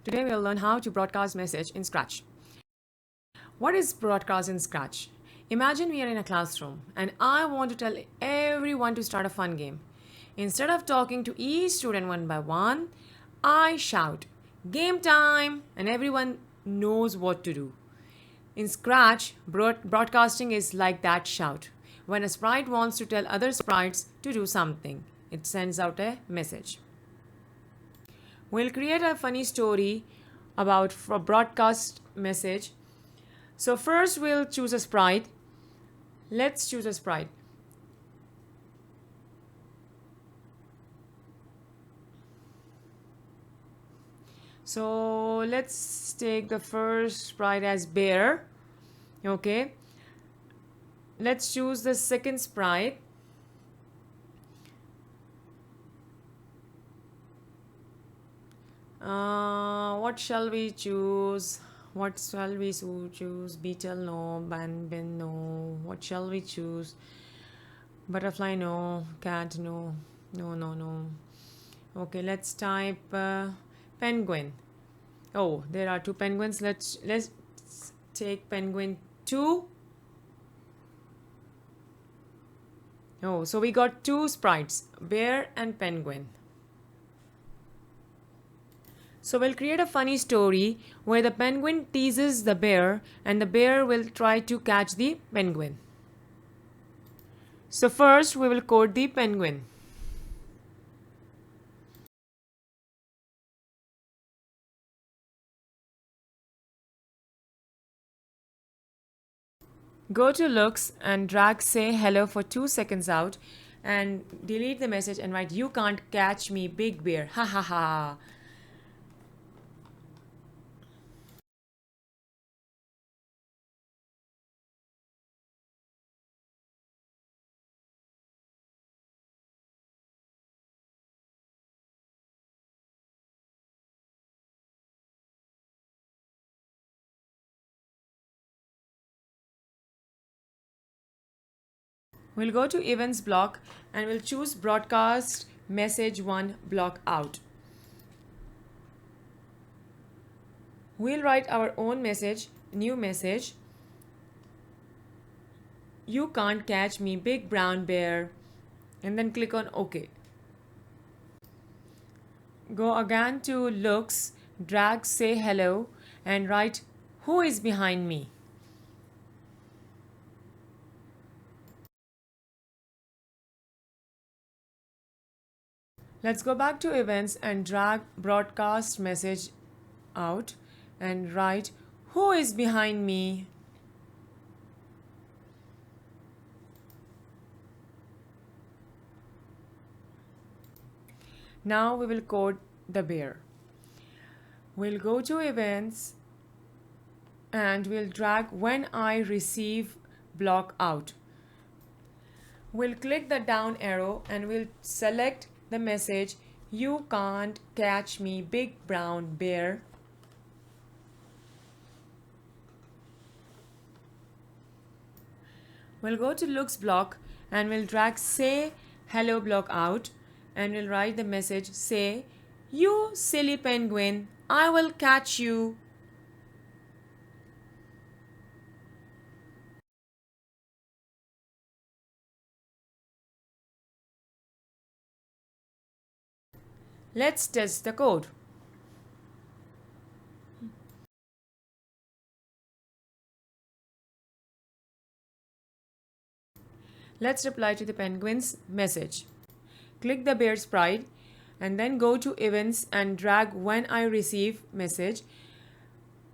Today we'll learn how to broadcast message in Scratch. What is broadcast in Scratch? Imagine we are in a classroom and I want to tell everyone to start a fun game. Instead of talking to each student one by one, I shout, "Game time!" and everyone knows what to do. In Scratch, broadcasting is like that shout. When a sprite wants to tell other sprites to do something, it sends out a message. We'll create a funny story about a broadcast message. So first we'll choose a sprite. Let's choose a sprite. So let's take the first sprite as bear. Okay. Let's choose the second sprite. What shall we choose? What shall we choose? Beetle, no. Ben, no. What shall we choose? Butterfly, no. Cat, no. No. Okay, let's type penguin. Oh, there are two penguins. Let's take penguin 2. Oh, so we got two sprites, bear and penguin. So we'll create a funny story where the penguin teases the bear and the bear will try to catch the penguin. So first we will code the penguin. Go to looks and drag say hello for 2 seconds out and delete the message and write, "You can't catch me, big bear. Ha ha ha." We'll go to events block and we'll choose broadcast message 1 block out. We'll write our own message, new message. "You can't catch me, big brown bear." And then click on OK. Go again to looks, drag say hello and write, "Who is behind me?" Let's go back to events and drag broadcast message out and write, "Who is behind me?" Now we will code the bear. We'll go to events and we'll drag when I receive block out. We'll click the down arrow and we'll select the message, "You can't catch me, big brown bear." We'll go to looks block and we'll drag say hello block out and we'll write the message, say, "You silly penguin, I will catch you." Let's test the code. Let's reply to the penguin's message. Click the bear sprite and then go to events and drag when I receive message,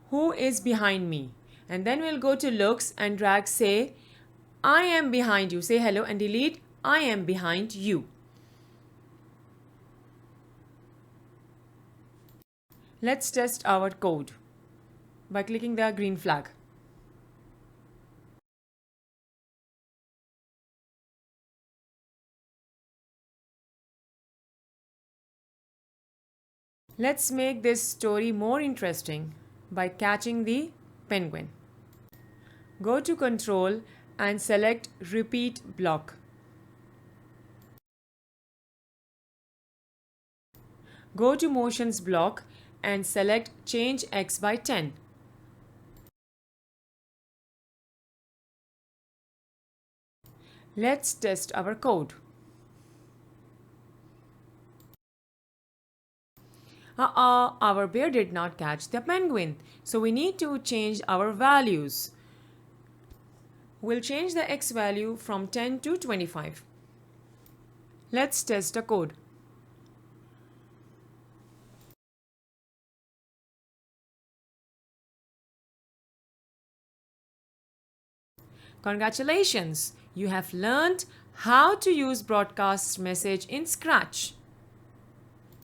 "Who is behind me?" And then we'll go to looks and drag say, "I am behind you." Say hello and delete "I am behind you." Let's test our code by clicking the green flag. Let's make this story more interesting by catching the penguin. Go to control and select repeat block. Go to motions block and select change x by 10. Let's test our code. Our bear did not catch the penguin, so we need to change our values. We'll change the x value from 10 to 25. Let's test the code. Congratulations! You have learned how to use broadcast message in Scratch.